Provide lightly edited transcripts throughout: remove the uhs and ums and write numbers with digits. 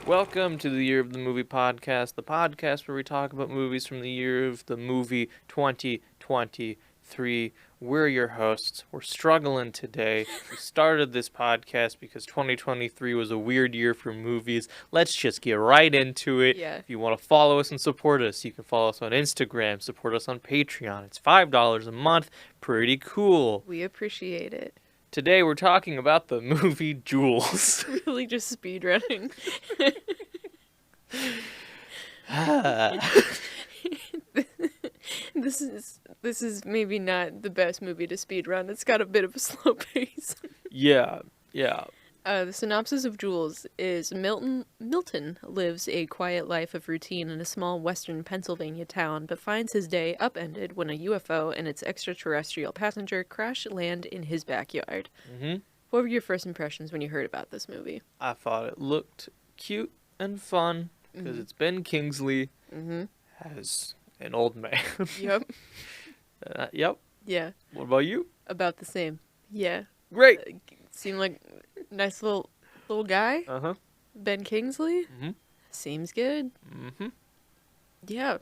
Welcome to the Year of the Movie podcast, the podcast where we talk about movies from the year of the movie 2023. We're your hosts. We're struggling today. We started this podcast because 2023 was a weird year for movies. Let's just get right into it. Yeah. If you want to follow us and support us, you can follow us on Instagram, support us on Patreon. It's $5 a month. Pretty cool. We appreciate it. Today we're talking about the movie Jules. Really just speedrunning. This is maybe not the best movie to speedrun. It's got a bit of a slow pace. Yeah. The synopsis of Jules is Milton lives a quiet life of routine in a small western Pennsylvania town, but finds his day upended when a UFO and its extraterrestrial passenger crash land in his backyard. Mm-hmm. What were your first impressions when you heard about this movie? I thought it looked cute and fun because it's Ben Kingsley as an old man. Yep. Yep. Yeah. What about you? About the same. Yeah. Great. Seemed like nice little guy. Uh-huh. Ben Kingsley. Mm-hmm. Seems good. Mm-hmm. Yeah.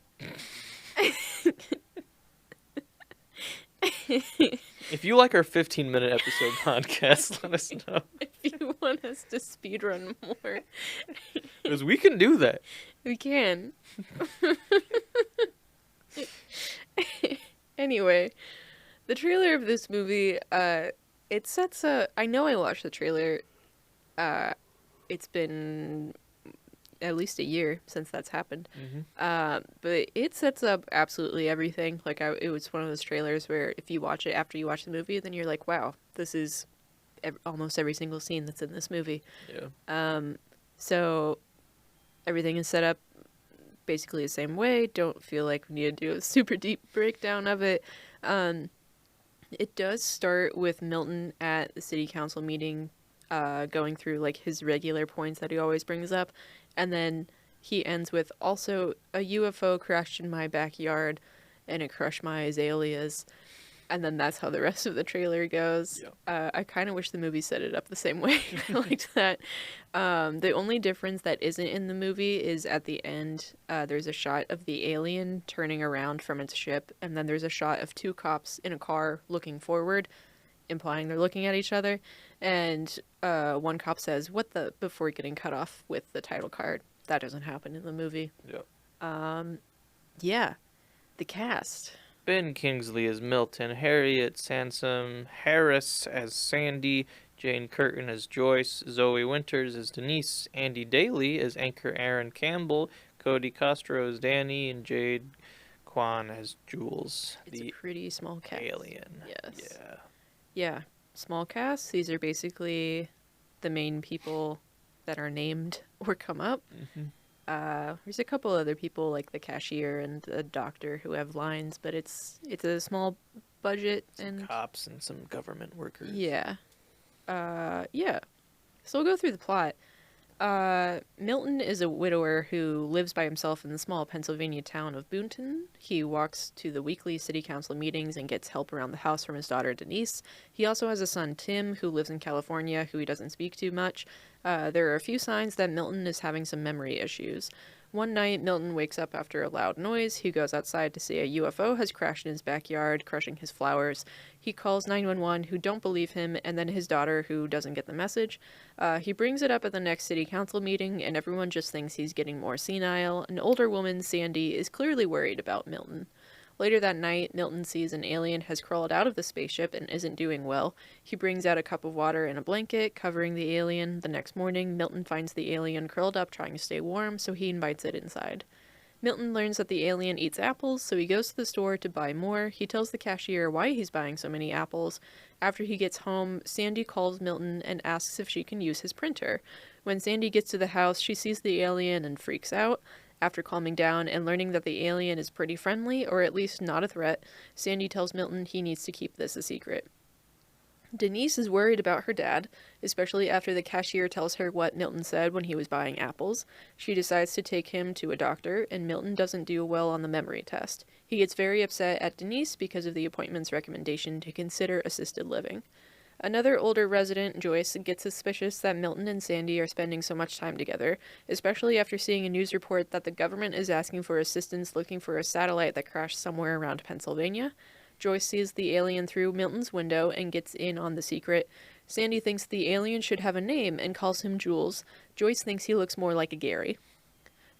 If you like our 15-minute episode podcast, let us know. If you want us to speedrun more, Because we can do that. we can. Anyway, the trailer of this movie, it sets a... I know I watched the trailer. It's been at least a year since that's happened. But it sets up absolutely everything. Like, it was one of those trailers where if you watch it after you watch the movie, then you're like, wow, this is almost every single scene that's in this movie. Yeah. So everything is set up basically the same way. Don't feel like we need to do a super deep breakdown of it. It does start with Milton at the city council meeting, going through like his regular points that he always brings up, and then he ends with also a UFO crashed in my backyard and it crushed my azaleas. And then that's how the rest of the trailer goes. Yeah. I kind of wish the movie set it up the same way. I liked that. The only difference that isn't in the movie is at the end, there's a shot of the alien turning around from its ship, and then there's a shot of two cops in a car looking forward, implying they're looking at each other. And one cop says, "What the?" before getting cut off with the title card. That doesn't happen in the movie. Yeah. Yeah. The cast. Ben Kingsley as Milton, Harriet Sansom Harris as Sandy, Jane Curtin as Joyce, Zoe Winters as Denise, Andy Daly as Anchor Aaron Campbell, Cody Castro as Danny, and Jade Kwan as Jules, It's a the pretty small cast. alien. Yes. Yeah. Yeah. Small cast. These are basically the main people that are named or come up. Mm-hmm. There's a couple other people like the cashier and the doctor who have lines, but it's a small budget and Cops and some government workers. yeah. Yeah. So we'll go through the plot. Milton is a widower who lives by himself in the small Pennsylvania town of Boonton. He walks to the weekly city council meetings and gets help around the house from his daughter Denise. He also has a son Tim who lives in California who he doesn't speak to much. There are a few signs that Milton is having some memory issues. One night, Milton wakes up after a loud noise. He goes outside to see a UFO has crashed in his backyard, crushing his flowers. He calls 911, who don't believe him, and then his daughter, who doesn't get the message. He brings it up at the next city council meeting, and everyone just thinks he's getting more senile. An older woman, Sandy, is clearly worried about Milton. Later that night, Milton sees an alien has crawled out of the spaceship and isn't doing well. He brings out a cup of water and a blanket, covering the alien. The next morning, Milton finds the alien curled up trying to stay warm, so he invites it inside. Milton learns that the alien eats apples, so he goes to the store to buy more. He tells the cashier why he's buying so many apples. After he gets home, Sandy calls Milton and asks if she can use his printer. When Sandy gets to the house, she sees the alien and freaks out. After calming down and learning that the alien is pretty friendly, or at least not a threat, Sandy tells Milton he needs to keep this a secret. Denise is worried about her dad, especially after the cashier tells her what Milton said when he was buying apples. She decides to take him to a doctor, and Milton doesn't do well on the memory test. He gets very upset at Denise because of the appointment's recommendation to consider assisted living. Another older resident, Joyce, gets suspicious that Milton and Sandy are spending so much time together, especially after seeing a news report that the government is asking for assistance looking for a satellite that crashed somewhere around Pennsylvania. Joyce sees the alien through Milton's window and gets in on the secret. Sandy thinks the alien should have a name and calls him Jules. Joyce thinks he looks more like a Gary.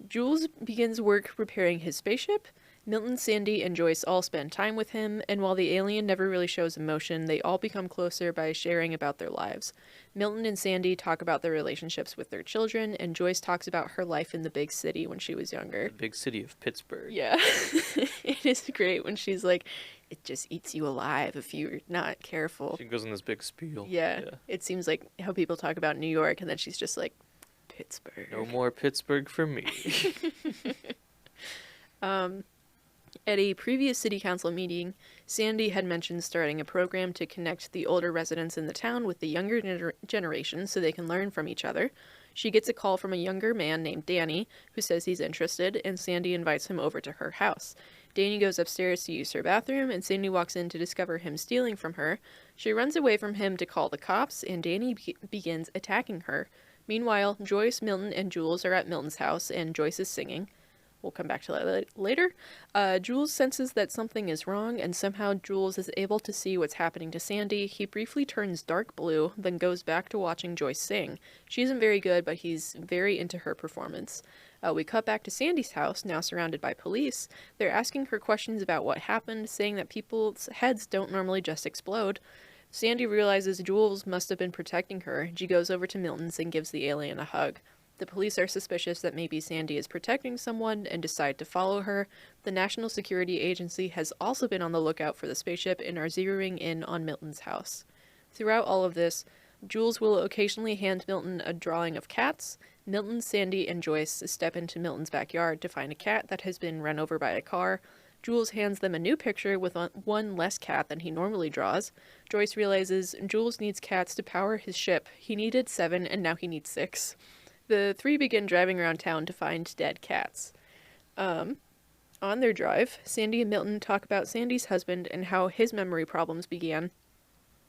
Jules begins work repairing his spaceship. Milton, Sandy, and Joyce all spend time with him, and while the alien never really shows emotion, they all become closer by sharing about their lives. Milton and Sandy talk about their relationships with their children, and Joyce talks about her life in the big city when she was younger. The big city of Pittsburgh. Yeah. It is great when she's like, it just eats you alive if you're not careful. She goes on this big spiel. Yeah. It seems like how people talk about New York, and then she's just like, Pittsburgh. No more Pittsburgh for me. At a previous city council meeting, Sandy had mentioned starting a program to connect the older residents in the town with the younger generation so they can learn from each other. She gets a call from a younger man named Danny, who says he's interested, and Sandy invites him over to her house. Danny goes upstairs to use her bathroom, and Sandy walks in to discover him stealing from her. She runs away from him to call the cops, and Danny begins attacking her. Meanwhile, Joyce, Milton, and Jules are at Milton's house, and Joyce is singing. We'll come back to that later. Jules senses that something is wrong, and somehow Jules is able to see what's happening to Sandy. He briefly turns dark blue, then goes back to watching Joyce sing. She isn't very good, but he's very into her performance. We cut back to Sandy's house, now surrounded by police. They're asking her questions about what happened, saying that people's heads don't normally just explode. Sandy realizes Jules must have been protecting her. She goes over to Milton's and gives the alien a hug. The police are suspicious that maybe Sandy is protecting someone and decide to follow her. The National Security Agency has also been on the lookout for the spaceship and are zeroing in on Milton's house. Throughout all of this, Jules will occasionally hand Milton a drawing of cats. Milton, Sandy, and Joyce step into Milton's backyard to find a cat that has been run over by a car. Jules hands them a new picture with one less cat than he normally draws. Joyce realizes Jules needs cats to power his ship. He needed 7, and now he needs 6. The three begin driving around town to find dead cats. On their drive, Sandy and Milton talk about Sandy's husband and how his memory problems began.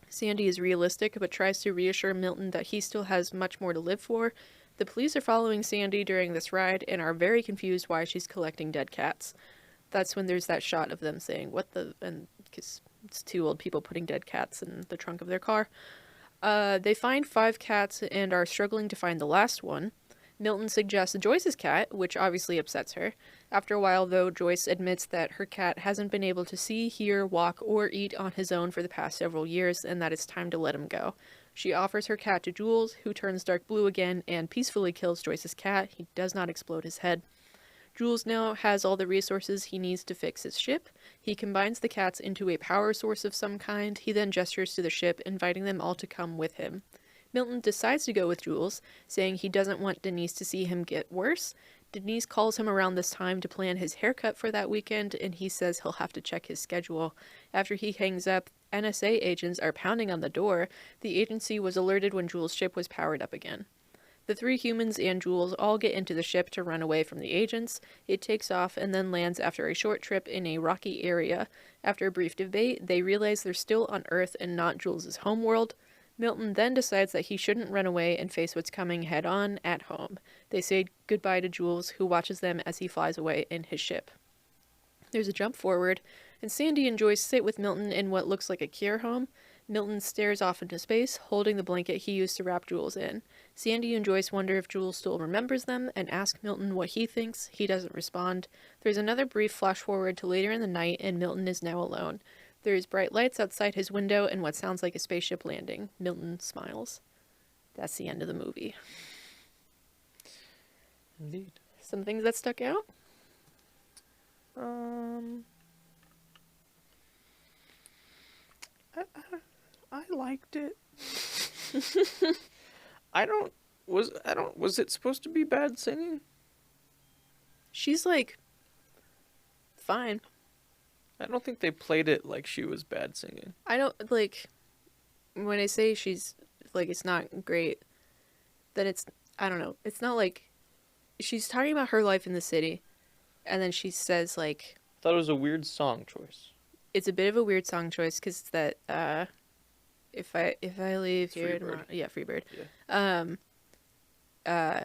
Sandy is realistic, but tries to reassure Milton that he still has much more to live for. The police are following Sandy during this ride and are very confused why she's collecting dead cats. That's when there's that shot of them saying, what the... and because it's 2 old people putting dead cats in the trunk of their car. They find 5 cats and are struggling to find the last one. Milton suggests Joyce's cat, which obviously upsets her. After a while, though, Joyce admits that her cat hasn't been able to see, hear, walk, or eat on his own for the past several years, and that it's time to let him go. She offers her cat to Jules, who turns dark blue again and peacefully kills Joyce's cat. He does not explode his head. Jules now has all the resources he needs to fix his ship. He combines the cats into a power source of some kind. He then gestures to the ship, inviting them all to come with him. Milton decides to go with Jules, saying he doesn't want Denise to see him get worse. Denise calls him around this time to plan his haircut for that weekend, and he says he'll have to check his schedule. After he hangs up, NSA agents are pounding on the door. The agency was alerted when Jules' ship was powered up again. The 3 humans and Jules all get into the ship to run away from the agents. It takes off and then lands after a short trip in a rocky area. After a brief debate, they realize they're still on Earth and not Jules' homeworld. Milton then decides that he shouldn't run away and face what's coming head-on at home. They say goodbye to Jules, who watches them as he flies away in his ship. There's a jump forward, and Sandy and Joyce sit with Milton in what looks like a care home. Milton stares off into space, holding the blanket he used to wrap Jules in. Sandy and Joyce wonder if Jules still remembers them and ask Milton what he thinks. He doesn't respond. There's another brief flash forward to later in the night, and Milton is now alone. There's bright lights outside his window and what sounds like a spaceship landing. Milton smiles. That's the end of the movie. Indeed. Some things that stuck out? I liked it. Was it supposed to be bad singing? She's like fine. I don't think they played it like she was bad singing. I don't like when I say she's like it's not great, then it's I don't know. It's not like she's talking about her life in the city and then she says like I thought it was a weird song choice. it's a bit of a weird song choice because that if I leave It's here Freebird. tomorrow, yeah, Freebird. Yeah. Um, uh,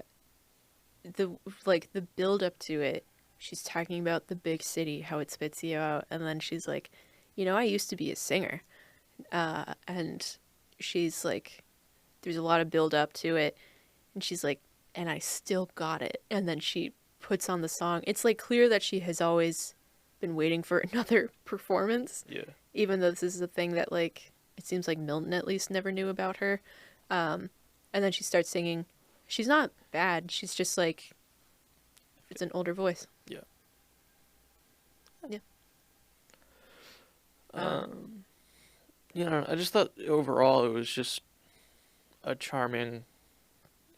the like the build up to it, she's talking about the big city, how it spits you out, and then she's like, I used to be a singer, and she's like, there's a lot of build up to it, and she's like, and I still got it, and then she puts on the song. It's like clear that she has always been waiting for another performance, Yeah. even though this is a thing that like it seems like Milton at least never knew about her. And then she starts singing. She's not bad. She's just like it's an older voice. Yeah. Yeah. I just thought overall it was just a charming,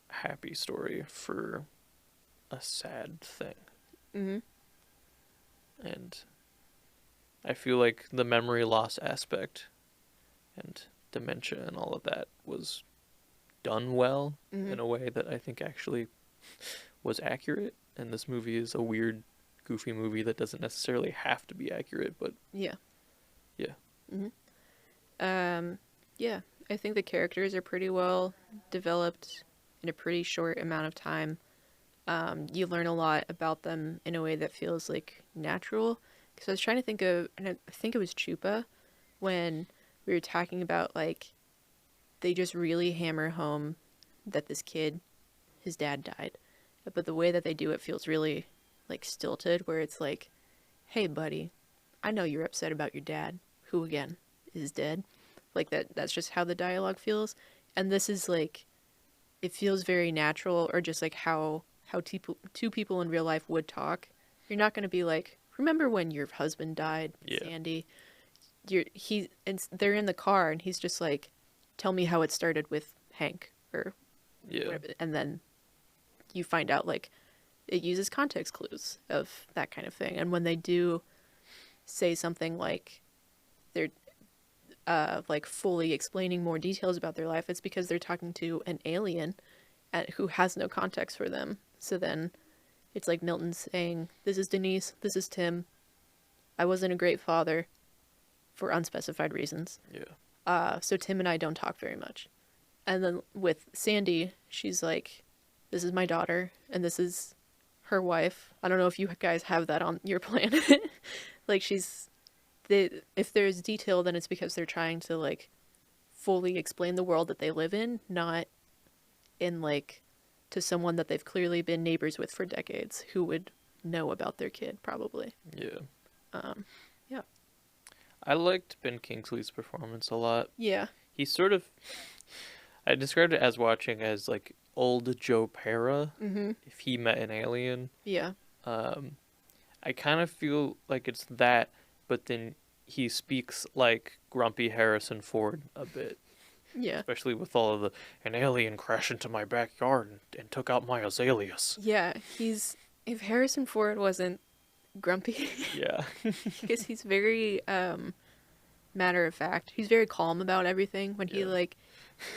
happy story for a sad thing. Mm-hmm. And I feel like the memory loss aspect and dementia and all of that was done well Mm-hmm. in a way that I think actually was accurate. And this movie is a weird, goofy movie that doesn't necessarily have to be accurate, but Yeah. yeah. Mm-hmm. Yeah. I think the characters are pretty well developed in a pretty short amount of time. You learn a lot about them in a way that feels like natural. Because I was trying to think of, and I think it was Chupa, when we were talking about like they just really hammer home that this kid, his dad died, but the way that they do it feels really like stilted, where it's like, "Hey, buddy, I know you're upset about your dad, who again is dead." Like that's just how the dialogue feels, and this is like it feels very natural, or just like how two people in real life would talk. You're not going to be like, remember when your husband died, Yeah. Sandy? They're in the car, and he's just like, tell me how it started with Hank, or Yeah. whatever. And then you find out like it uses context clues of that kind of thing. And when they do say something like they're like fully explaining more details about their life, it's because they're talking to an alien who has no context for them. So then it's like Milton saying, "This is Denise, this is Tim. I wasn't a great father for unspecified reasons. Yeah. So Tim and I don't talk very much." And then with Sandy, she's like, "This is my daughter, and this is her wife." I don't know if you guys have that on your planet. Like if there's detail, then it's because they're trying to like fully explain the world that they live in, not in like to someone that they've clearly been neighbors with for decades who would know about their kid probably. Yeah. Yeah. I liked Ben Kingsley's performance a lot. Yeah. He sort of, I described it as watching as like old Joe Pera Mm-hmm. if he met an alien. Yeah. I kind of feel like it's that, but then he speaks like grumpy Harrison Ford a bit, Yeah. especially with all of an alien crashed into my backyard and took out my azaleas. Yeah. If Harrison Ford wasn't grumpy, Yeah. because he's very matter of fact. He's very calm about everything. When he Yeah.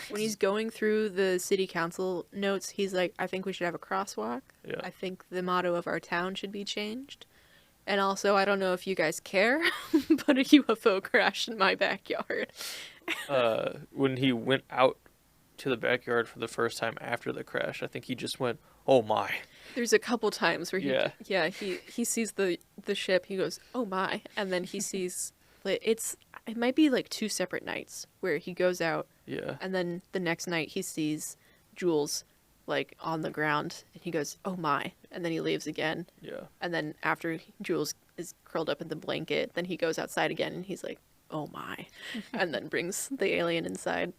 when he's going through the city council notes, he's like, "I think we should have a crosswalk. Yeah. I think the motto of our town should be changed. And also, I don't know if you guys care, but a UFO crashed in my backyard." When he went out to the backyard for the first time after the crash, I think he just went, "Oh my." There's a couple times where Yeah. he sees the ship, he goes, "Oh my," and then he sees like it might be like two separate nights where he goes out, Yeah. and then the next night he sees Jules like on the ground, and he goes, "Oh my," and then he leaves again, Yeah. and then after Jules is curled up in the blanket, then he goes outside again, and he's like, "Oh my," and then brings the alien inside.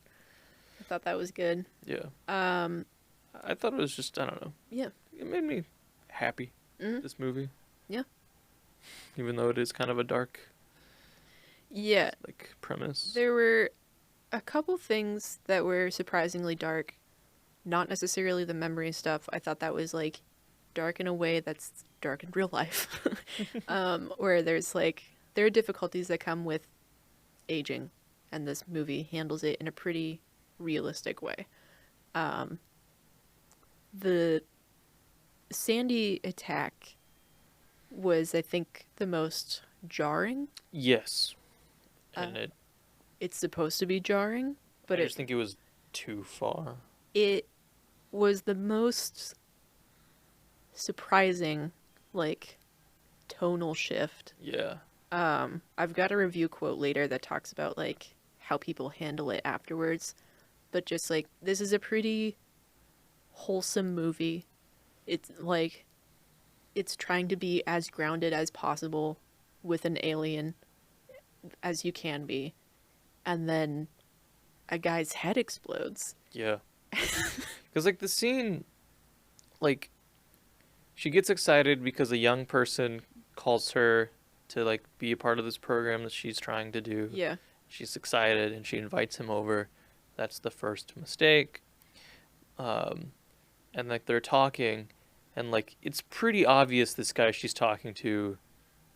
I thought that was good. Yeah. I thought it was just, I don't know. Yeah. It made me happy, Mhm. this movie. Yeah. Even though it is kind of a dark, Yeah. like, premise. There were a couple things that were surprisingly dark. Not necessarily the memory stuff. I thought that was like dark in a way that's dark in real life. Where there are difficulties that come with aging, and this movie handles it in a pretty realistic way. The Sandy attack was, I think, the most jarring. Yes. And It's supposed to be jarring. but I just think it was too far. it was the most surprising, like, tonal shift. Yeah. I've got a review quote later that talks about like how people handle it afterwards, but just like this is a pretty wholesome movie. It's like it's trying to be as grounded as possible with an alien as you can be, and then a guy's head explodes. Yeah. Because, like, the scene, like, she gets excited because a young person calls her to, like, be a part of this program that she's trying to do. Yeah. She's excited and she invites him over. That's the first mistake. And, like, they're talking, and, like, it's pretty obvious this guy she's talking to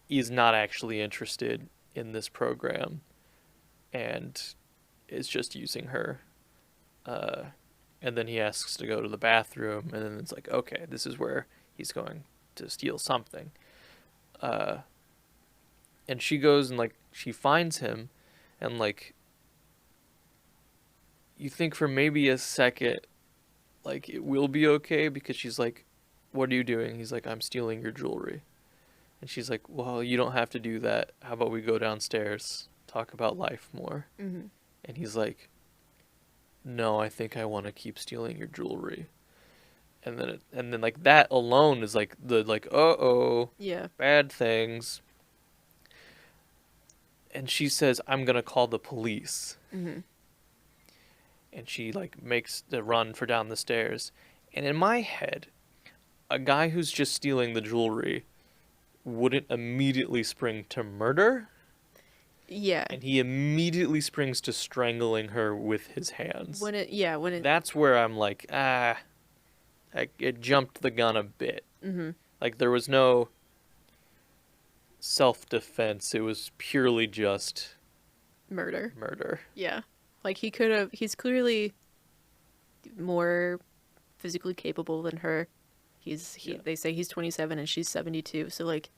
is not actually interested in this program and is just using her. And then he asks to go to the bathroom, and then it's like, okay, this is where he's going to steal something. And she goes and, like, she finds him, and, like, you think for maybe a second, like, it will be okay, because she's like, what are you doing? He's like, I'm stealing your jewelry. And she's like, well, you don't have to do that. How about we go downstairs, talk about life more? Mm-hmm. And he's like, no, I think I want to keep stealing your jewelry. And then like that alone is like the like Yeah. bad things. And she says, I'm gonna call the police. Mm-hmm. And she like makes the run for down the stairs. And in my head, a guy who's just stealing the jewelry wouldn't immediately spring to murder. Yeah. And he immediately springs to strangling her with his hands. When it That's where I'm like, it jumped the gun a bit. Mm-hmm. Like, there was no self-defense. It was purely just murder. Yeah. Like he's clearly more physically capable than her. Yeah. They say he's 27 and she's 72, so like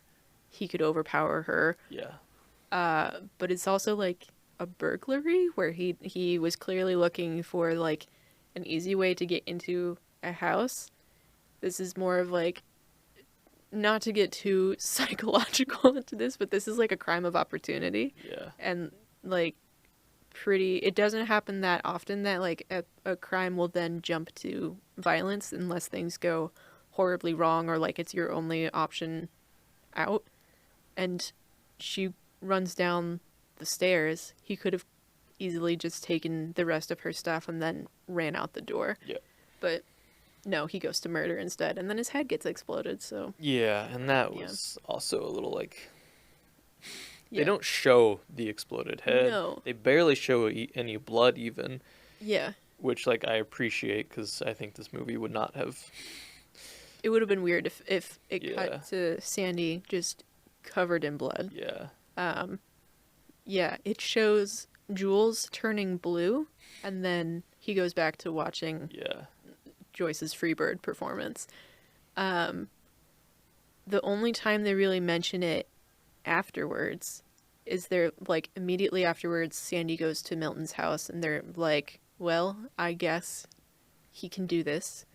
he could overpower her. Yeah. But it's also like a burglary where he was clearly looking for like an easy way to get into a house. This is more of like, not to get too psychological into this, but this is like a crime of opportunity. Yeah. And like it doesn't happen that often that like a crime will then jump to violence unless things go horribly wrong or like it's your only option out. And she runs down the stairs. He could have easily just taken the rest of her stuff and then ran out the door. Yeah. But no, he goes to murder instead, and then his head gets exploded, so... Yeah, and that was also a little, like... Yeah. They don't show the exploded head. No. They barely show any blood, even. Yeah. Which, like, I appreciate, because I think this movie would not have... It would have been weird if it cut to Sandy just covered in blood. Yeah. Yeah, it shows Jules turning blue, and then he goes back to watching Joyce's Freebird performance. The only time they really mention it afterwards is they're like immediately afterwards Sandy goes to Milton's house and they're like, well, I guess he can do this,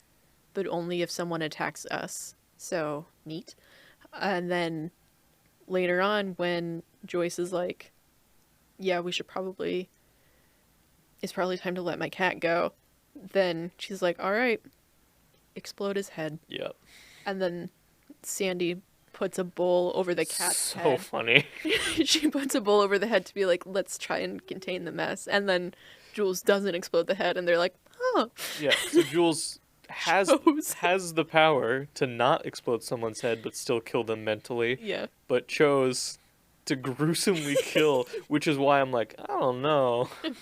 but only if someone attacks us. So neat. And then later on when Joyce is like, yeah, it's probably time to let my cat go, then she's like, all right, explode his head. Yep. And then Sandy puts a bowl over the cat's head. So funny. She puts a bowl over the head to be like, let's try and contain the mess. And then Jules doesn't explode the head, and they're like, oh. Yeah, so Jules has the power to not explode someone's head but still kill them mentally. Yeah. But chose to gruesomely kill, which is why I'm like, I don't know. I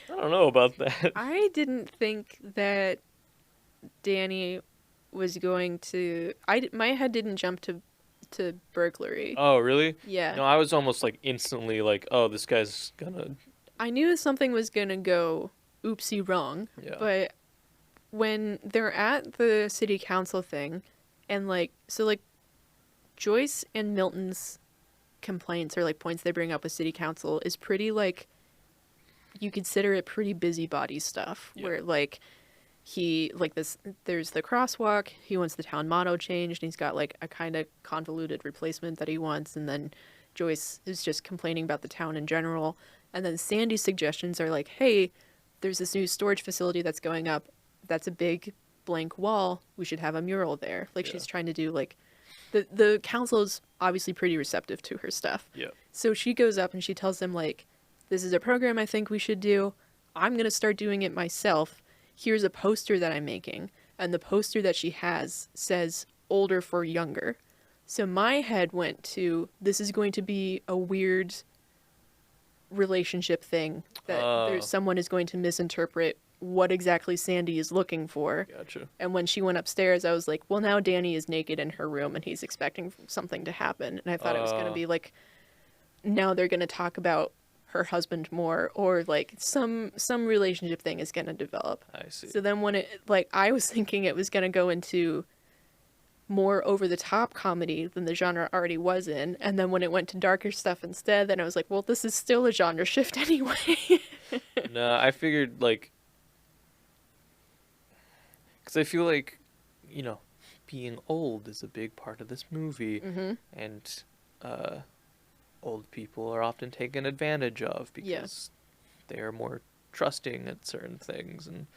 don't know about that. I didn't think that Danny was going to... my head didn't jump to burglary. Oh, really? Yeah. No, I was almost like instantly like, oh, this guy's gonna... I knew something was gonna go oopsie wrong. Yeah. But when they're at the city council thing, and like, so like Joyce and Milton's complaints or like points they bring up with city council is pretty like you consider it pretty busybody stuff, Yeah. where like he like this there's the crosswalk, he wants the town motto changed, and he's got like a kind of convoluted replacement that he wants, and then Joyce is just complaining about the town in general, and then Sandy's suggestions are like, hey, there's this new storage facility that's going up, that's a big blank wall, we should have a mural there. Like Yeah. she's trying to do like the council is obviously pretty receptive to her stuff. Yeah. So she goes up and she tells them like, this is a program I think we should do. I'm going to start doing it myself. Here's a poster that I'm making. And the poster that she has says older for younger. So my head went to, this is going to be a weird relationship thing that someone is going to misinterpret what exactly Sandy is looking for. Gotcha. And when she went upstairs, I was like, well, now Danny is naked in her room and he's expecting something to happen. And I thought it was going to be like, now they're going to talk about her husband more, or like some relationship thing is going to develop. I see. So then when it, like, I was thinking it was going to go into more over the top comedy than the genre already was in. And then when it went to darker stuff instead, then I was like, well, this is still a genre shift anyway. No, I figured like, because I feel like, you know, being old is a big part of this movie, and old people are often taken advantage of because they are more trusting at certain things, and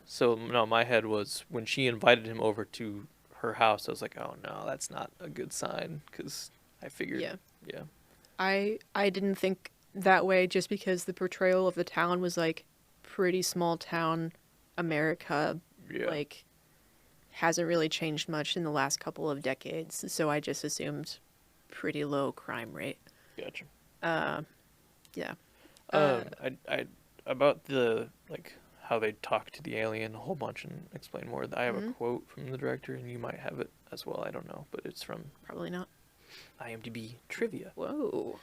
so no, my head was when she invited him over to her house, I was like, oh no, that's not a good sign, because I figured, yeah, I didn't think that way just because the portrayal of the town was like pretty small town America, like hasn't really changed much in the last couple of decades, so I just assumed pretty low crime rate. Gotcha. Yeah. I about the like how they talk to the alien a whole bunch and explain more. I have a quote from the director, and you might have it as well. I don't know, but it's from Probably not. IMDb trivia. Whoa.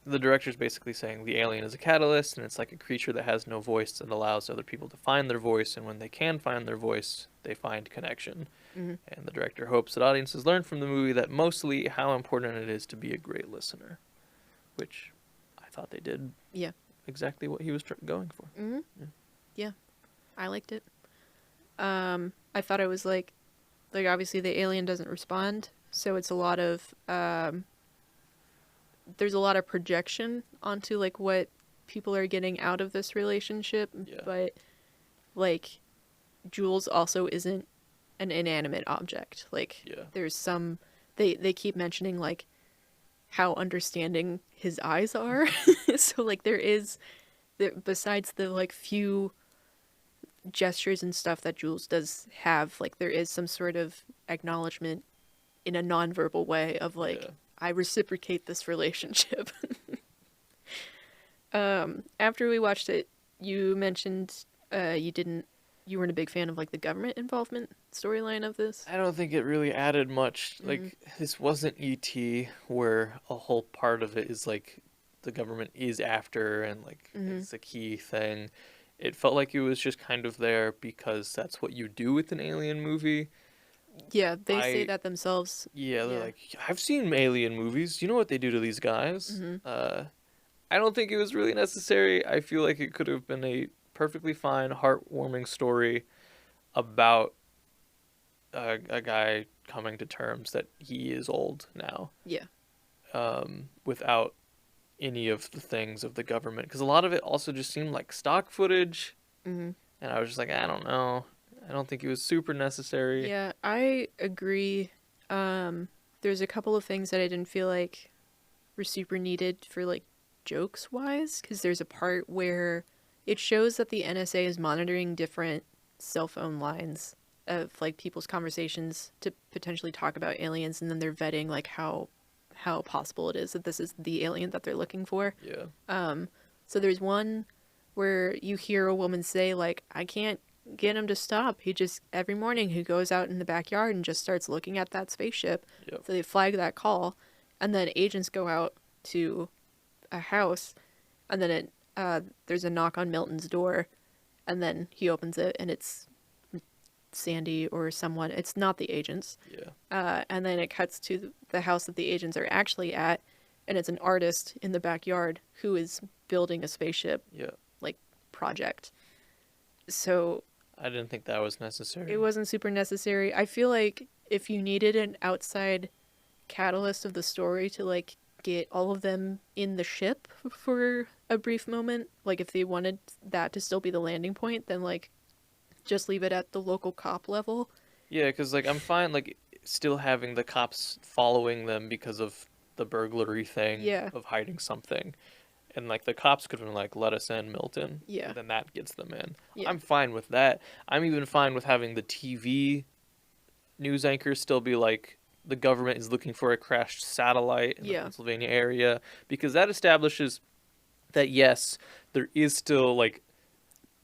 The director's basically saying the alien is a catalyst, and it's like a creature that has no voice that allows other people to find their voice, and when they can find their voice, they find connection. And the director hopes that audiences learn from the movie that mostly how important it is to be a great listener, which I thought they did. Yeah. Exactly what he was going for. Yeah. I liked it. I thought it was like obviously the alien doesn't respond, so it's a lot of there's a lot of projection onto like what people are getting out of this relationship, but like Jules also isn't an inanimate object. Like there's some they keep mentioning like how understanding his eyes are. So like there is besides the like few gestures and stuff that Jules does have, like there is some sort of acknowledgement in a nonverbal way of like I reciprocate this relationship. After we watched it, you mentioned you weren't a big fan of like the government involvement storyline of this. I don't think it really added much. Like this wasn't E.T. where a whole part of it is like the government is after and like it's a key thing. It felt like it was just kind of there because that's what you do with an alien movie. Yeah, they say that themselves. Yeah, they're like, I've seen alien movies. You know what they do to these guys. I don't think it was really necessary. I feel like it could have been a perfectly fine, heartwarming story about a guy coming to terms that he is old now. Yeah. Without any of the things of the government. Because a lot of it also just seemed like stock footage. And I was just like, I don't know. I don't think it was super necessary. Yeah, I agree. There's a couple of things that I didn't feel like were super needed for like jokes wise, because there's a part where it shows that the NSA is monitoring different cell phone lines of like people's conversations to potentially talk about aliens, and then they're vetting like how possible it is that this is the alien that they're looking for. Yeah. So there's one where you hear a woman say like, I can't get him to stop. He just every morning he goes out in the backyard and just starts looking at that spaceship. So they flag that call, and then agents go out to a house, and then there's a knock on Milton's door, and then he opens it and it's Sandy or someone. It's not the agents. And then it cuts to the house that the agents are actually at, and it's an artist in the backyard who is building a spaceship, Yeah. like, project. So I didn't think that was necessary. it wasn't super necessary. I feel like if you needed an outside catalyst of the story to, like, get all of them in the ship for a brief moment, like, if they wanted that to still be the landing point, then, like, just leave it at the local cop level. Yeah, because like I'm fine like still having the cops following them because of the burglary thing Yeah. of hiding something. And like the cops could have been like, let us in, Milton. Yeah. And then that gets them in. Yeah. I'm fine with that. I'm even fine with having the TV news anchors still be like, the government is looking for a crashed satellite in the Yeah. Pennsylvania area, because that establishes that yes, there is still like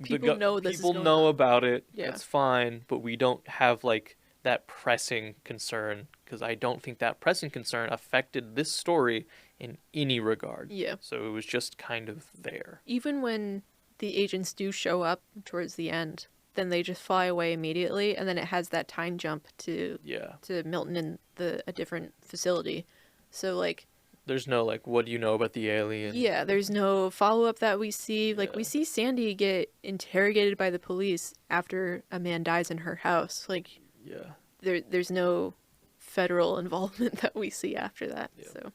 People know this is people going know on. about it. Yeah. That's fine, but we don't have like that pressing concern, because I don't think that pressing concern affected this story in any regard. Yeah. So it was just kind of there. Even when the agents do show up towards the end, then they just fly away immediately, and then it has that time jump to Yeah. Milton in a different facility. So, like, There's no like, what do you know about the alien? yeah, there's no follow-up that we see. Like, we Yeah. see Sandy get interrogated by the police after a man dies in her house. Like, Yeah. there's no federal involvement that we see after that. Yeah. So,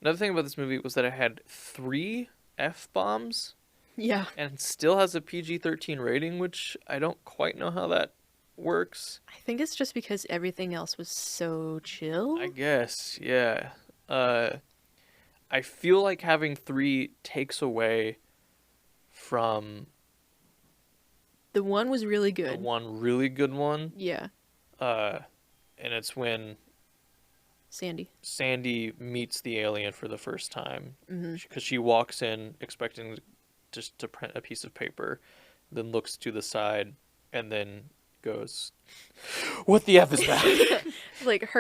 Another thing about this movie was that it had 3 F-bombs yeah. and still has a PG-13 rating, which I don't quite know how that works. I think it's just because everything else was so chill. I guess, yeah. I feel like having 3 takes away from The one was really the good. one really good one. Yeah. And it's when Sandy. Sandy meets the alien for the first time. Hmm. Because she walks in expecting just to print a piece of paper, then looks to the side, and then goes, "What the F is that?" Like,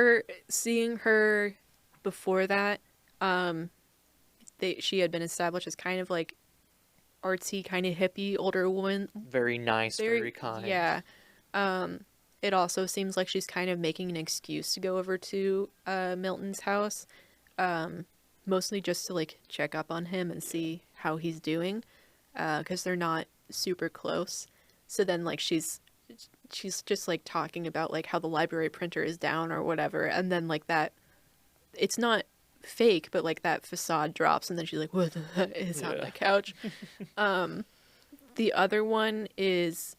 seeing her before that, she had been established as kind of like artsy, kind of hippie older woman. Very nice, very kind. Yeah. It also seems like she's kind of making an excuse to go over to Milton's house, mostly just to like check up on him and see how he's doing, because they're not super close. So then like she's just like talking about like how the library printer is down or whatever, and then like that, it's not fake, but like that facade drops, and then she's like, "What the heck is on Yeah. the couch?" The other one is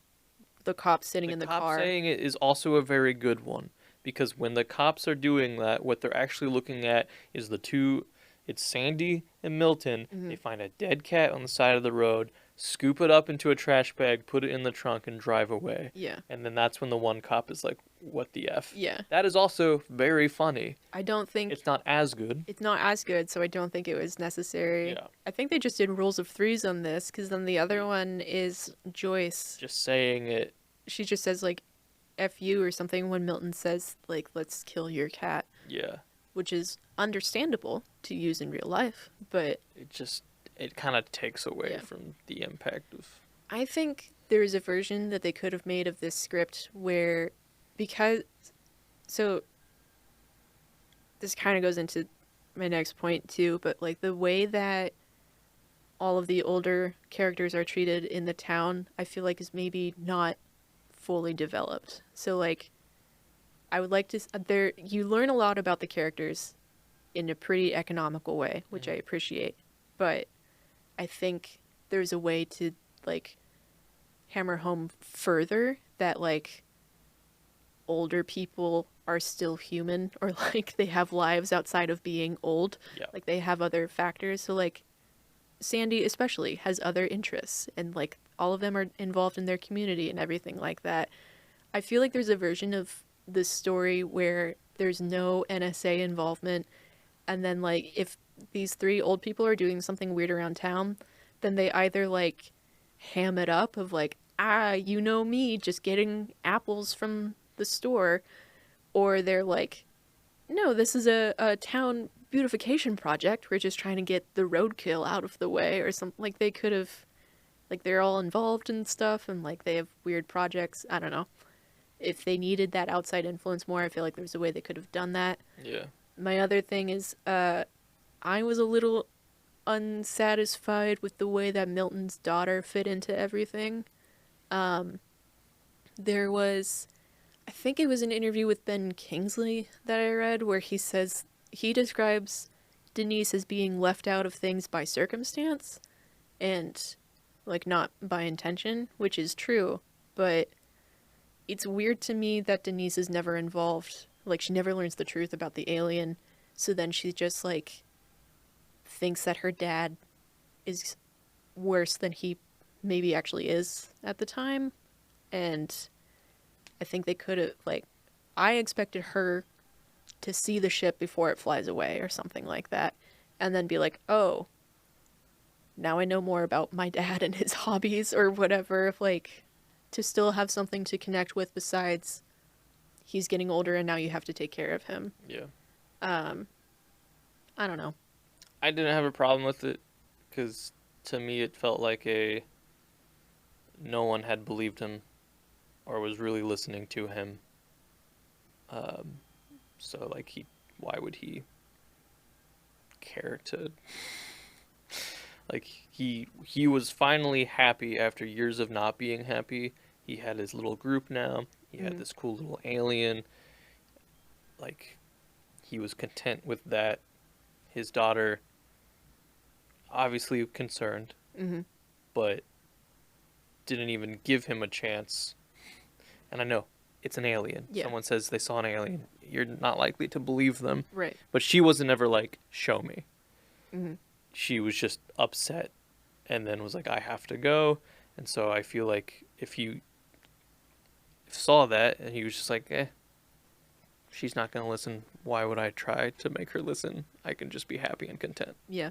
the cop sitting in the cop car. saying it is also a very good one, because when the cops are doing that, what they're actually looking at is it's Sandy and Milton. Mhm. They find a dead cat on the side of the road, scoop it up into a trash bag, put it in the trunk, and drive away. Yeah. And then that's when the one cop is like, "What the F?" Yeah. That is also very funny. I don't think It's not as good. it's not as good, so I don't think it was necessary. Yeah. I think they just did rules of threes on this, because then the other one is Joyce. Just saying it. She just says like F you or something when Milton says like let's kill your cat, Yeah. which is understandable to use in real life, but It kind of takes away Yeah. from the impact of. I think there is a version that they could have made of this script where, so this kind of goes into my next point too, but like the way that all of the older characters are treated in the town, I feel like is maybe not fully developed. So like, I would like to, you learn a lot about the characters in a pretty economical way, which I appreciate, but I think there's a way to like hammer home further that like older people are still human, or like they have lives outside of being old. Yeah. Like they have other factors. So like Sandy especially has other interests, and like all of them are involved in their community and everything like that. I feel like there's a version of this story where there's no NSA involvement, and then like if these 3 old people are doing something weird around town, then they either like ham it up of like, you know me just getting apples from the store, or they're like, no, this is a town beautification project, we're just trying to get the roadkill out of the way, or something. Like they could have, like they're all involved in stuff and like they have weird projects. I don't know. If they needed that outside influence more, I feel like there's a way they could have done that. Yeah. My other thing is, I was a little unsatisfied with the way that Milton's daughter fit into everything. Um, there was, I think it was an interview with Ben Kingsley that I read where he describes Denise as being left out of things by circumstance and like not by intention, which is true, but it's weird to me that Denise is never involved. Like she never learns the truth about the alien, so then she just like thinks that her dad is worse than he maybe actually is at the time. And I think they could have, like, I expected her to see the ship before it flies away or something like that. And then be like, oh, now I know more about my dad and his hobbies or whatever. If, like, to still have something to connect with besides he's getting older and now you have to take care of him. Yeah. I don't know. I didn't have a problem with it because to me it felt like no one had believed him or was really listening to him. So like why would he care to like he was finally happy after years of not being happy. He had his little group now. He had this cool little alien. Like he was content with that. His daughter obviously concerned, but didn't even give him a chance. And I know it's an alien. Yeah. Someone says they saw an alien. You're not likely to believe them. Right. But she wasn't ever like, show me. Mm-hmm. She was just upset and then was like, I have to go. And so I feel like if you saw that and he was just like, she's not going to listen, why would I try to make her listen? I can just be happy and content. Yeah.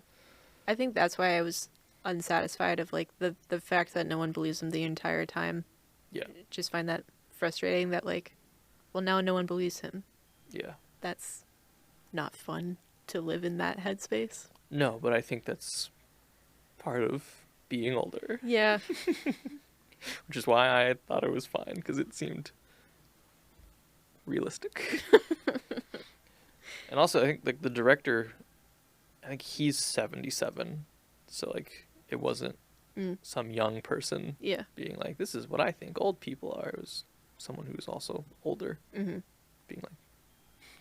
I think that's why I was unsatisfied of like the fact that no one believes him the entire time. Yeah. I just find that frustrating that like, well, now no one believes him. Yeah. That's not fun to live in that headspace. No, but I think that's part of being older. Yeah. Which is why I thought it was fine, because it seemed realistic. And also, I think like the director, I think he's 77, so like it wasn't some young person being like, "This is what I think old people are." It was someone who was also older, being like,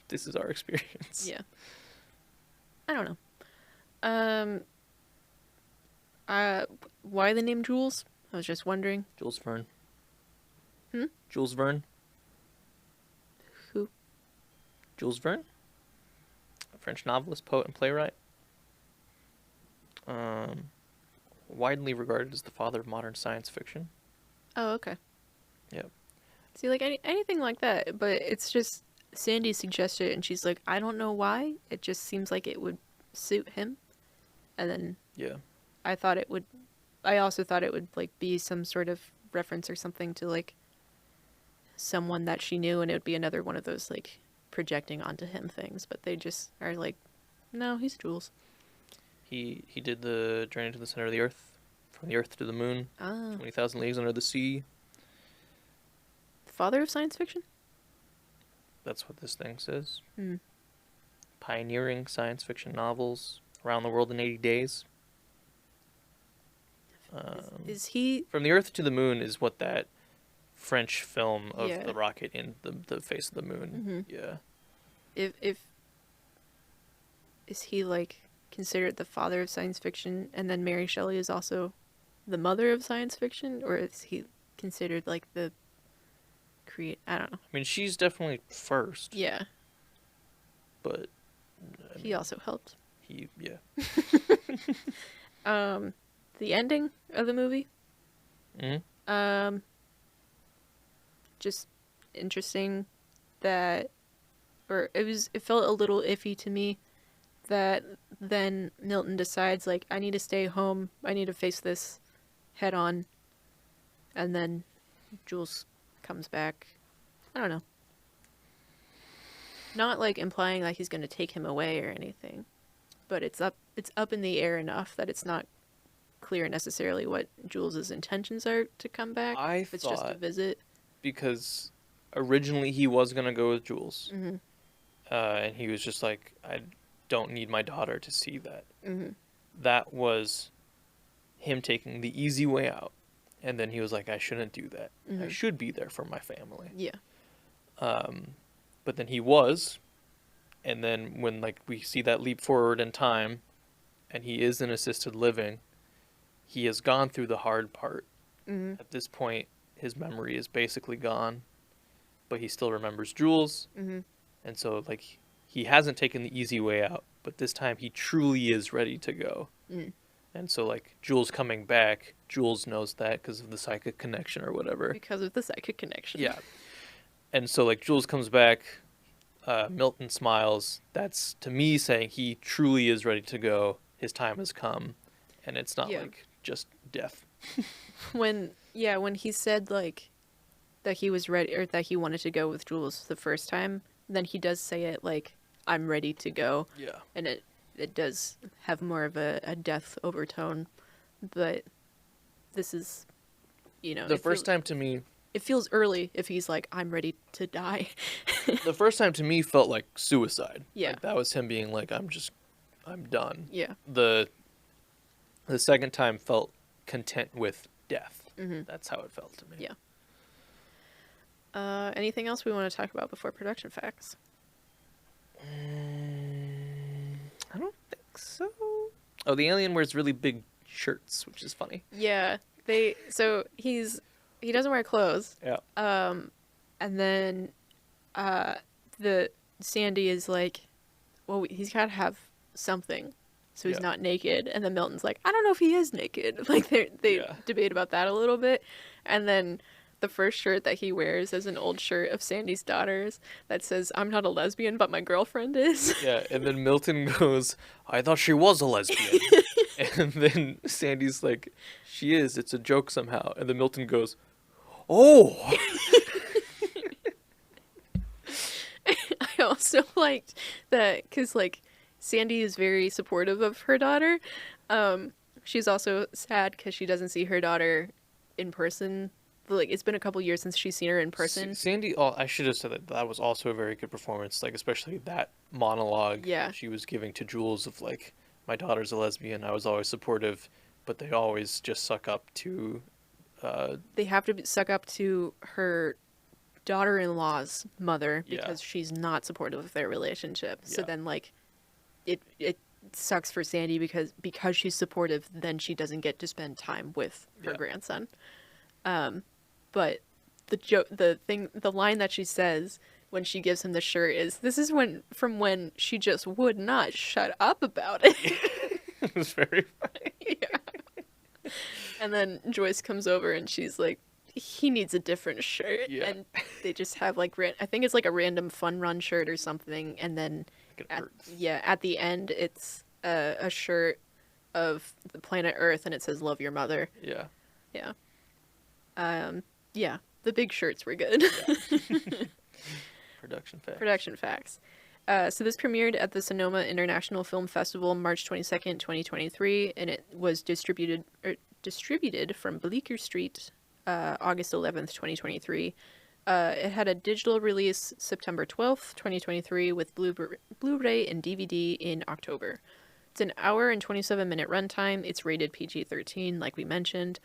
"This is our experience." Yeah. I don't know. Why the name Jules? I was just wondering. Jules Verne. Hmm? Jules Verne. Who? Jules Verne, a French novelist, poet, and playwright. Widely regarded as the father of modern science fiction. Oh, okay. Yep. See, like anything like that, but it's just Sandy suggested it, and she's like, I don't know why. It just seems like it would suit him. And then I also thought it would like be some sort of reference or something to like someone that she knew, and it would be another one of those like projecting onto him things. But they just are like, no, he's Jules. He did the Journey to the Center of the Earth, from the Earth to the Moon, 20,000 Leagues Under the Sea. Father of science fiction? That's what this thing says. Pioneering science fiction novels, Around the World in 80 Days. Is he... From the Earth to the Moon is what that French film of Yeah. the rocket in the face of the moon. Yeah. If is he like considered the father of science fiction, and then Mary Shelley is also the mother of science fiction, or is he considered like the I don't know. I mean, she's definitely first. Yeah. But He also helped. Yeah. The ending of the movie. Just interesting that, or it felt a little iffy to me that then Milton decides like, I need to stay home. I need to face this head on. And then Jules comes back. I don't know. Not like implying like he's going to take him away or anything, but it's up in the air enough that it's not clear necessarily what Jules's intentions are to come back. If it's just a visit. Because originally he was going to go with Jules. and he was just like, I don't need my daughter to see that. Mm-hmm. That was him taking the easy way out. And then he was like, I shouldn't do that. I Mm-hmm. should be there for my family. Yeah. But then he was. And then when like we see that leap forward in time and he is in assisted living, he has gone through the hard part. Mm-hmm. At this point, his memory is basically gone, but he still remembers Jules. Mm-hmm. And so like he hasn't taken the easy way out, but this time he truly is ready to go. Mm. And so like Jules coming back, Jules knows that because of the psychic connection or whatever. Because of the psychic connection. Yeah. And so like Jules comes back, Milton smiles. That's to me saying he truly is ready to go. His time has come, and it's not like just death. When he said like that he was ready or that he wanted to go with Jules the first time, then he does say it like, I'm ready to go. Yeah. And it does have more of a death overtone, but this is, The first time to me, it feels early if he's like, I'm ready to die. the first time to me felt like suicide. Yeah. Like, that was him being like, I'm done. Yeah. The second time felt content with death. Mm-hmm. That's how it felt to me. Yeah. Anything else we want to talk about before production facts? I don't think so. Oh, the alien wears really big shirts, which is funny. Yeah. So he doesn't wear clothes. Yeah. And then the Sandy is like, well, he's got to have something, so he's not naked. And then Milton's like, I don't know if he is naked. Like they debate about that a little bit. And then the first shirt that he wears is an old shirt of Sandy's daughters that says, I'm not a lesbian, but my girlfriend is. Yeah, and then Milton goes, I thought she was a lesbian. And then Sandy's like, she is, it's a joke somehow. And then Milton goes, oh! I also liked that because, like, Sandy is very supportive of her daughter. She's also sad because she doesn't see her daughter in person. Like, it's been a couple years since she's seen her in person. Sandy, I should have said that was also a very good performance. Like, especially that monologue she was giving to Jules of, like, my daughter's a lesbian. I was always supportive, but they always just suck up to... They have to suck up to her daughter-in-law's mother because she's not supportive of their relationship. So then, like, it sucks for Sandy because she's supportive, then she doesn't get to spend time with her grandson. But the line that she says when she gives him the shirt is, this is from when she just would not shut up about it. It was very funny. Yeah. And then Joyce comes over and she's like, he needs a different shirt. Yeah. And they just have like, I think it's like a random Fun Run shirt or something. And then at the end, it's a shirt of the planet Earth and it says, love your mother. Yeah. Yeah. The big shirts were good. Yeah. Production facts. So this premiered at the Sonoma International Film Festival March 22nd, 2023, and it was distributed from Bleecker Street August 11th, 2023. It had a digital release September 12th, 2023, with Blu-ray and DVD in October. It's an hour and 27-minute runtime. It's rated PG-13, like we mentioned.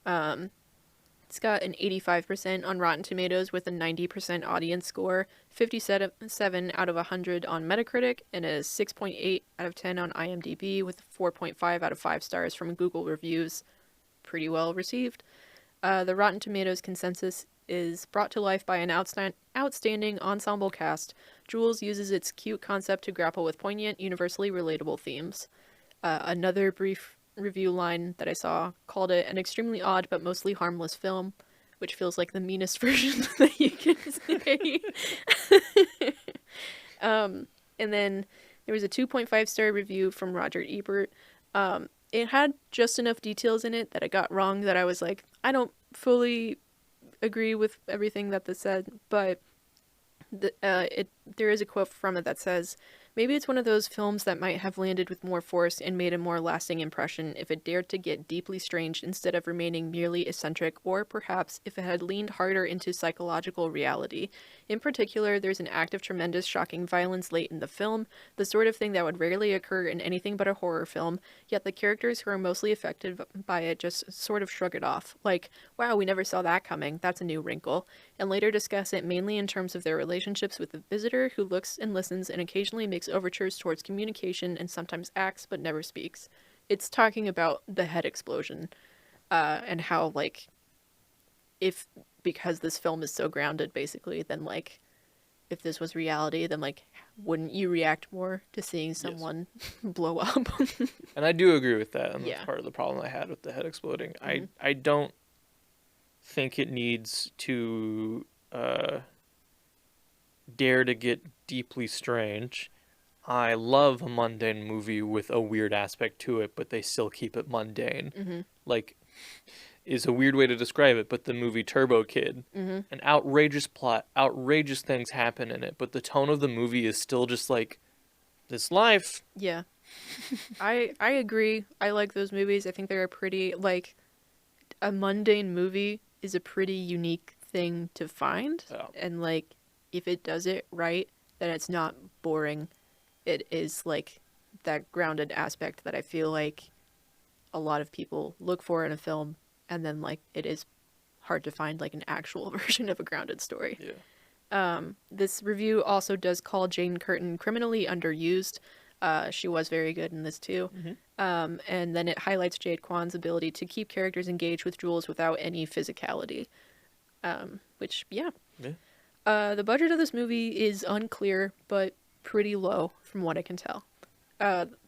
It's got an 85% on Rotten Tomatoes with a 90% audience score, 57 out of 100 on Metacritic, and a 6.8 out of 10 on IMDb with 4.5 out of 5 stars from Google reviews. Pretty well received. The Rotten Tomatoes consensus is brought to life by an outstanding ensemble cast. Jules uses its cute concept to grapple with poignant, universally relatable themes. Another brief review line that I saw called it an extremely odd but mostly harmless film, which feels like the meanest version that you can say. And then there was a 2.5-star review from Roger Ebert. It had just enough details in it that I got wrong that I was like, I don't fully agree with everything that this said, but there is a quote from it that says, Maybe it's one of those films that might have landed with more force and made a more lasting impression if it dared to get deeply strange instead of remaining merely eccentric, or perhaps if it had leaned harder into psychological reality. In particular, there's an act of tremendous, shocking violence late in the film, the sort of thing that would rarely occur in anything but a horror film, yet the characters who are mostly affected by it just sort of shrug it off. Like, wow, we never saw that coming, that's a new wrinkle, and later discuss it mainly in terms of their relationships with the visitor who looks and listens and occasionally makes overtures towards communication and sometimes acts but never speaks. It's talking about the head explosion, and how, like, if, because this film is so grounded, basically, then, like, if this was reality, then, like, wouldn't you react more to seeing someone blow up? And I do agree with that, and Yeah. that's part of the problem I had with the head exploding. Mhm. I don't think it needs to dare to get deeply strange. I love a mundane movie with a weird aspect to it, but they still keep it mundane. Mm-hmm. Like, is a weird way to describe it, but the movie Turbo Kid, Mm-hmm. an outrageous plot, outrageous things happen in it, but the tone of the movie is still just like, this life. Yeah. I agree. I like those movies. I think they're a pretty, like, a mundane movie is a pretty unique thing to find. Oh. And, like, if it does it right, then it's not boring. It is, like, that grounded aspect that I feel like a lot of people look for in a film, and then, like, it is hard to find, like, an actual version of a grounded story. Yeah. This review also does call Jane Curtin criminally underused. She was very good in this too. Mm-hmm. And then it highlights Jade Kwan's ability to keep characters engaged with Jules without any physicality. Which, yeah. The budget of this movie is unclear, but pretty low from what I can tell.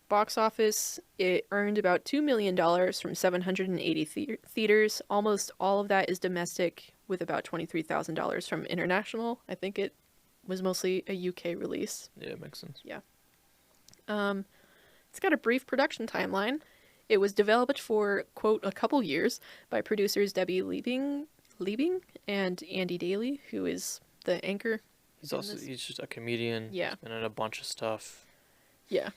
Box office, it earned about $2 million from 780 theaters. Almost all of that is domestic, with about $23,000 from international. I think it was mostly a UK release. Yeah, it makes sense. Yeah. It's got a brief production timeline. It was developed for, quote, a couple years by producers Debbie Liebing and Andy Daly, who is the anchor. He's just a comedian. Yeah. He's been in a bunch of stuff. Yeah.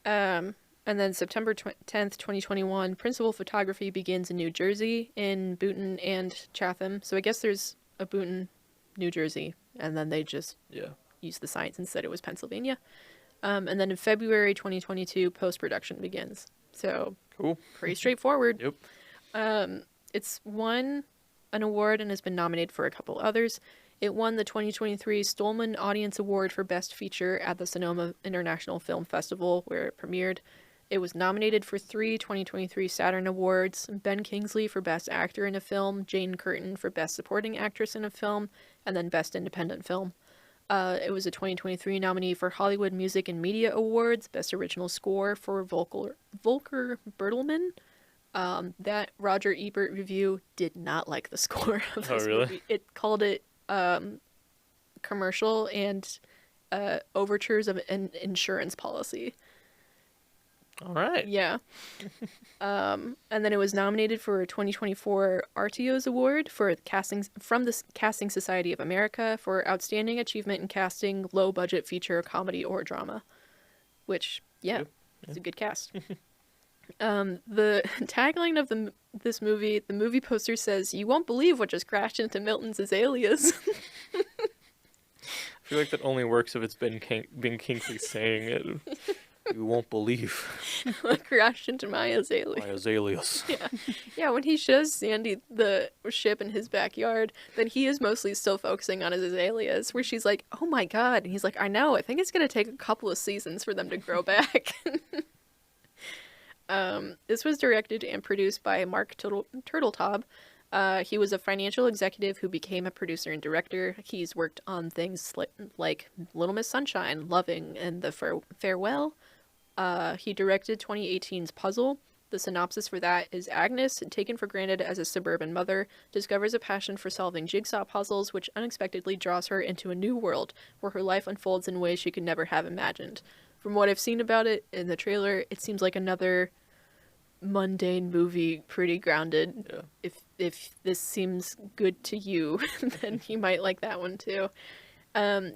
And then September 10th, 2021, principal photography begins in New Jersey, in Boonton and Chatham. So I guess there's a Boonton, New Jersey, and then they just used the signs and said it was Pennsylvania. And then in February 2022, post-production begins. So, cool. Pretty straightforward. Yep. It's won an award and has been nominated for a couple others. It won the 2023 Stolman Audience Award for Best Feature at the Sonoma International Film Festival, where it premiered. It was nominated for 3 2023 Saturn Awards: Ben Kingsley for Best Actor in a Film, Jane Curtin for Best Supporting Actress in a Film, and then Best Independent Film. It was a 2023 nominee for Hollywood Music and Media Awards, Best Original Score for Volker Bertelmann. That Roger Ebert review did not like the score of this movie. It called it commercial and overtures of an insurance policy. All right. Yeah. And then it was nominated for a 2024 Artios Award for casting from the Casting Society of America for outstanding achievement in casting low budget feature, comedy, or drama. Which, it's a good cast. The tagline of this movie, the movie poster says, "You won't believe what just crashed into Milton's azaleas." I feel like that only works if it's Ben Kingsley saying it. You won't believe. What crashed into my azaleas. My azaleas. Yeah, when he shows Sandy the ship in his backyard, then he is mostly still focusing on his azaleas, where she's like, "Oh my god." And he's like, "I know, I think it's going to take a couple of seasons for them to grow back." This was directed and produced by Mark Turtletaub. He was a financial executive who became a producer and director. He's worked on things like Little Miss Sunshine, Loving, and The Farewell. He directed 2018's Puzzle. The synopsis for that is: Agnes, taken for granted as a suburban mother, discovers a passion for solving jigsaw puzzles, which unexpectedly draws her into a new world where her life unfolds in ways she could never have imagined. From what I've seen about it in the trailer, it seems like another mundane movie, pretty grounded. Yeah. If this seems good to you, then you might like that one too.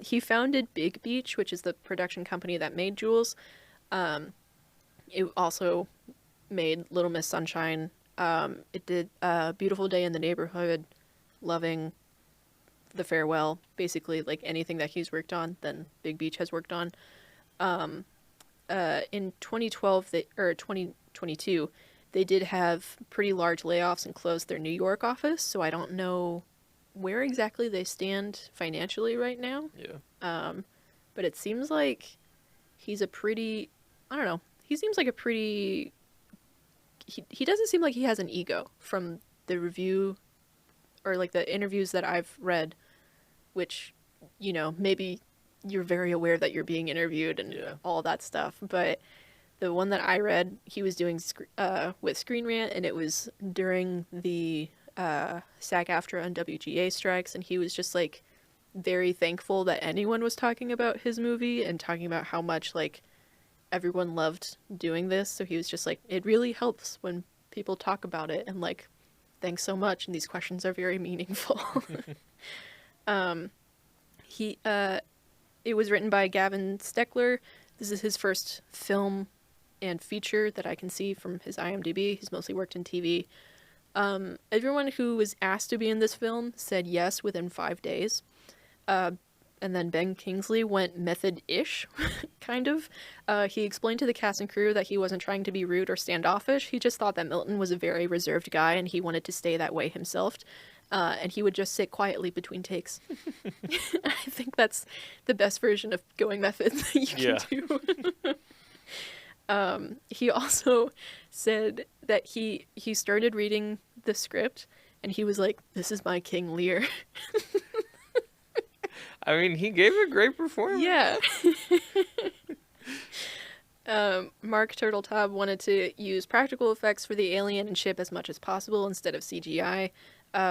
He founded Big Beach, which is the production company that made Jules. It also made Little Miss Sunshine. It did Beautiful Day in the Neighborhood, Loving, The Farewell, basically like anything that he's worked on, then Big Beach has worked on. In 2012 or 2022, they did have pretty large layoffs and closed their New York office, so I don't know where exactly they stand financially right now. Yeah. But it seems like he's a pretty, I don't know, he seems like a pretty, he doesn't seem like he has an ego from the review or like the interviews that I've read, which, you know, maybe you're very aware that you're being interviewed and all that stuff. But the one that I read, he was doing with Screen Rant, and it was during the SAG-AFTRA and WGA strikes, and he was just like very thankful that anyone was talking about his movie and talking about how much like everyone loved doing this. So he was just like, it really helps when people talk about it, and like, thanks so much, and these questions are very meaningful. It was written by Gavin Steckler. This is his first film and feature that I can see from his IMDb. He's mostly worked in TV. Everyone who was asked to be in this film said yes within 5 days. And then Ben Kingsley went method-ish, kind of. He explained to the cast and crew that he wasn't trying to be rude or standoffish. He just thought that Milton was a very reserved guy, and he wanted to stay that way himself. And he would just sit quietly between takes. I think that's the best version of going method that you can do. He also said that he started reading the script, and he was like, "This is my King Lear." I mean, he gave a great performance. Yeah. Mark Turteltaub wanted to use practical effects for the alien and ship as much as possible instead of CGI,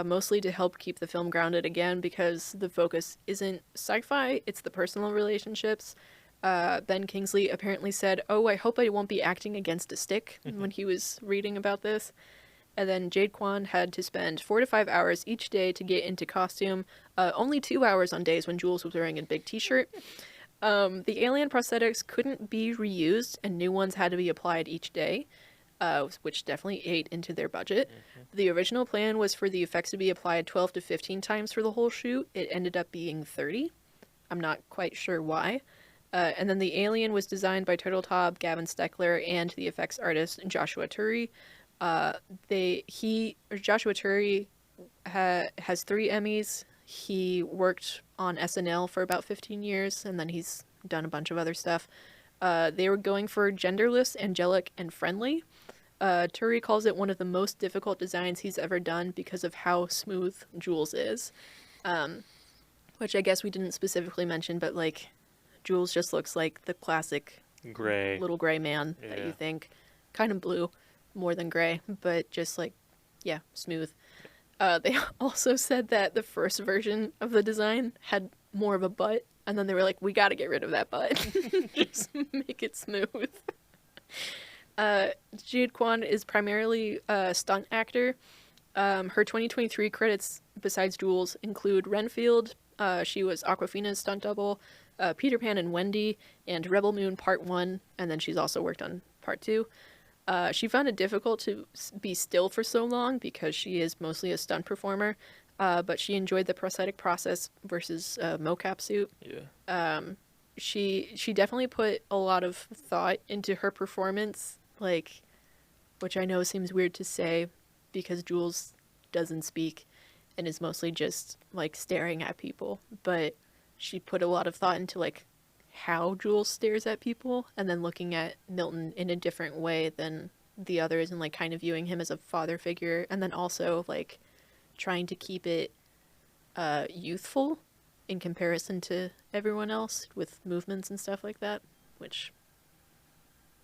mostly to help keep the film grounded again, because the focus isn't sci-fi, it's the personal relationships. Ben Kingsley apparently said, "Oh, I hope I won't be acting against a stick," when he was reading about this. And then Jade Kwan had to spend 4 to 5 hours each day to get into costume, only 2 hours on days when Jules was wearing a big t-shirt. The alien prosthetics couldn't be reused, and new ones had to be applied each day, which definitely ate into their budget. The original plan was for the effects to be applied 12 to 15 times for the whole shoot. It ended up being 30. I'm not quite sure why. And then the alien was designed by Turteltaub, Gavin Steckler, and the effects artist Joshua Turi. Joshua Turi has 3 Emmys. He worked on SNL for about 15 years, and then he's done a bunch of other stuff. They were going for genderless, angelic, and friendly. Turi calls it one of the most difficult designs he's ever done because of how smooth Jules is. Which I guess we didn't specifically mention, but like, Jules just looks like the classic Gray. little gray man that you think. Kind of blue, more than gray, but just like, yeah, smooth. They also said that the first version of the design had more of a butt, and then they were like, we gotta get rid of that butt. Just make it smooth. Jade Kwan is primarily a stunt actor. Her 2023 credits, besides Jules, include Renfield. She was Awkwafina's stunt double, Peter Pan and Wendy, and Rebel Moon Part 1, and then she's also worked on Part 2. She found it difficult to be still for so long because she is mostly a stunt performer, but she enjoyed the prosthetic process versus mocap suit. Yeah. She definitely put a lot of thought into her performance, like, which I know seems weird to say because Jules doesn't speak and is mostly just like staring at people, but she put a lot of thought into like how Jules stares at people, and then looking at Milton in a different way than the others, and like kind of viewing him as a father figure, and then also like trying to keep it youthful in comparison to everyone else with movements and stuff like that, which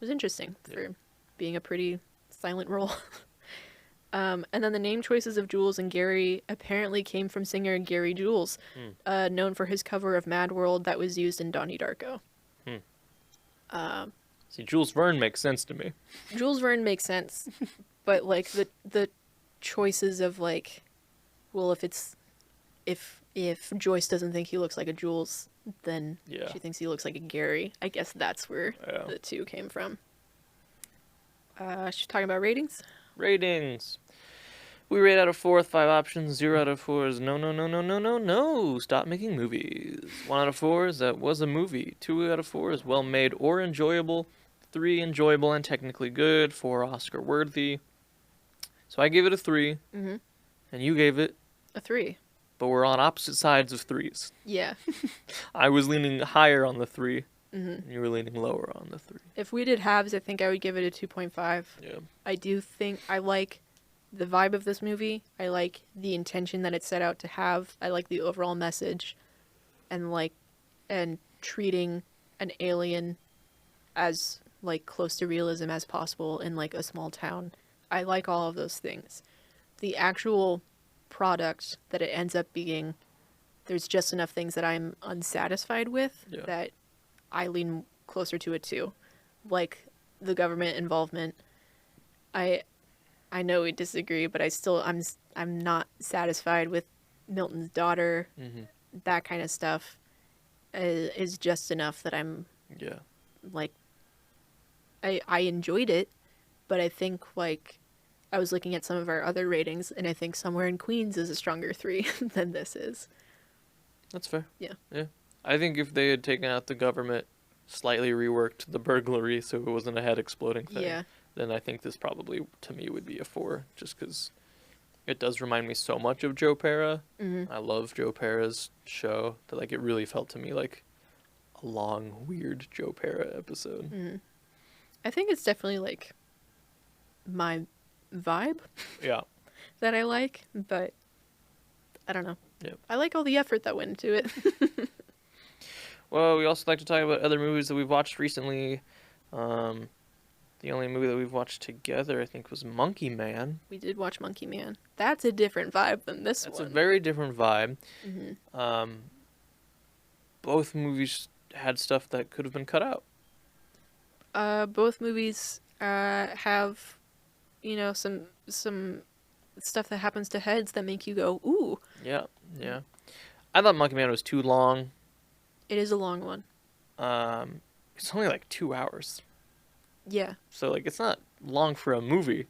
was interesting for being a pretty silent role. And then the name choices of Jules and Gary apparently came from singer Gary Jules, known for his cover of Mad World that was used in Donnie Darko. See, Jules Verne makes sense to me. Jules Verne makes sense, but like the choices of like, well, if if Joyce doesn't think he looks like a Jules, then Yeah. she thinks he looks like a Gary. I guess that's where Yeah. the two came from. She's talking about ratings. Ratings. We rate out of 4 with 5 options. 0 out of 4 is no, no, no, no, no, no, no. Stop making movies. 1 out of 4 is that was a movie. 2 out of 4 is well made or enjoyable. 3 enjoyable and technically good. 4 Oscar worthy. So I gave it a 3, Mm-hmm. and you gave it, A 3. but we're on opposite sides of 3s. Yeah. I was leaning higher on the 3, Mm-hmm. and you were leaning lower on the 3. If we did halves, I think I would give it a 2.5. Yeah. I do think I like the vibe of this movie. I like the intention that it set out to have. I like the overall message, and treating an alien as like close to realism as possible in like a small town. I like all of those things. The actual product that it ends up being, there's just enough things that I'm unsatisfied with that I lean closer to it too. Like the government involvement. I know we disagree, but I'm not satisfied with Milton's daughter. Mm-hmm. That kind of stuff is just enough that I'm Yeah. like I enjoyed it, but I think like I was looking at some of our other ratings, and I think Somewhere in Queens is a stronger 3 than this is. That's fair. Yeah. Yeah. I think if they had taken out the government, slightly reworked the burglary so it wasn't a head exploding thing, Yeah. then I think this probably, to me, would be a 4, just because it does remind me so much of Joe Pera. Mm-hmm. I love Joe Pera's show, that like it really felt to me like a long, weird Joe Pera episode. Mm-hmm. I think it's definitely like my vibe Yeah. that I like, but I don't know. Yep. I like all the effort that went into it. Well, we also like to talk about other movies that we've watched recently. The only movie that we've watched together, I think, was Monkey Man. We did watch Monkey Man. That's a different vibe than this That's one. a very different vibe. Mm-hmm. Both movies had stuff that could have been cut out. Both movies have, some stuff that happens to heads that make you go, ooh. Yeah, yeah. I thought Monkey Man was too long. It is a long one. It's only like 2 hours. Yeah. So, like, it's not long for a movie,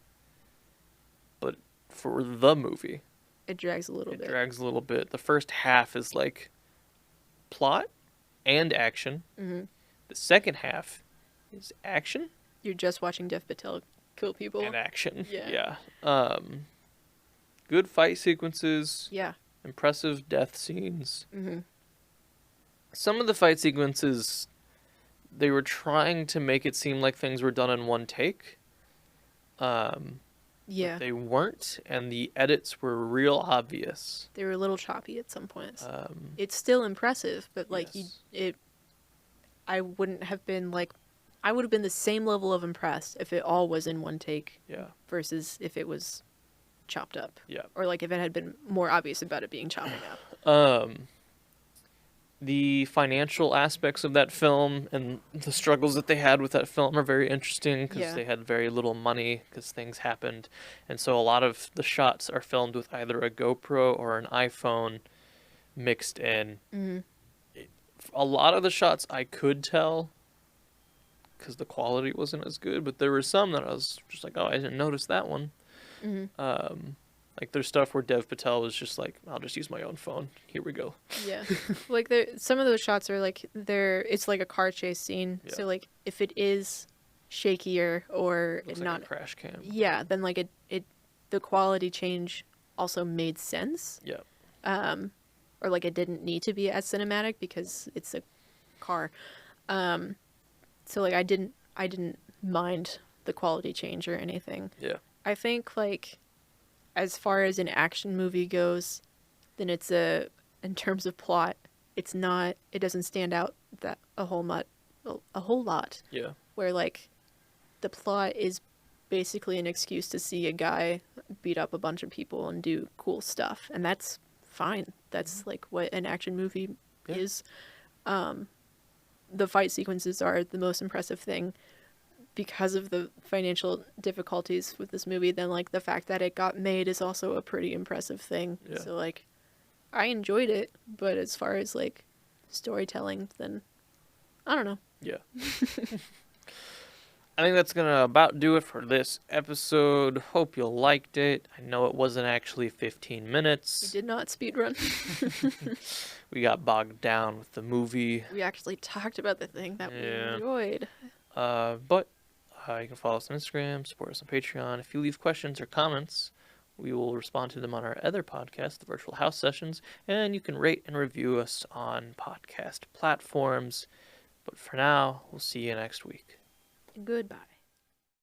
but for the movie, It drags a little it bit. drags a little bit. The first half is, like, plot and action. Mm-hmm. The second half is action You're just watching Dev Patel kill people. and action. Yeah. Yeah. Good fight sequences, Yeah. impressive death scenes. Mm-hmm. Some of the fight sequences, they were trying to make it seem like things were done in one take. Yeah. But they weren't, and the edits were real obvious. They were a little choppy at some points. Um, It's still impressive, but like yes. I wouldn't have been like, I would have been the same level of impressed if it all was in one take Yeah. versus if it was chopped up. Yeah. Or like if it had been more obvious about it being chopped up. The financial aspects of that film and the struggles that they had with that film are very interesting because Yeah. they had very little money because things happened. And so a lot of the shots are filmed with either a GoPro or an iPhone mixed in. Mm-hmm. A lot of the shots I could tell because the quality wasn't as good, but there were some that I was just like, oh, I didn't notice that one. Mm-hmm. Like there's stuff where Dev Patel was just like, I'll just use my own phone. Here we go. Yeah. Like some of those shots are like it's like a car chase scene. Yeah. So like if it is shakier or Looks not like a crash cam. yeah, then like it the quality change also made sense. Yeah. Or like it didn't need to be as cinematic because it's a car. So like I didn't mind the quality change or anything. Yeah. I think like as far as an action movie goes, then in terms of plot, it doesn't stand out that a whole lot. Yeah. Where like the plot is basically an excuse to see a guy beat up a bunch of people and do cool stuff, and that's fine. That's like what an action movie is. The fight sequences are the most impressive thing because of the financial difficulties with this movie. Then like the fact that it got made is also a pretty impressive thing. Yeah. So like I enjoyed it, but as far as like storytelling, then I don't know. Yeah. I think that's going to about do it for this episode. Hope you liked it. I know it wasn't actually 15 We minutes. did not speedrun. We got bogged down with the movie. We actually talked about the thing that we enjoyed. But you can follow us on Instagram, support us on Patreon. If you leave questions or comments, we will respond to them on our other podcast, the Virtual House Sessions. And you can rate and review us on podcast platforms. But for now, we'll see you next week. Goodbye.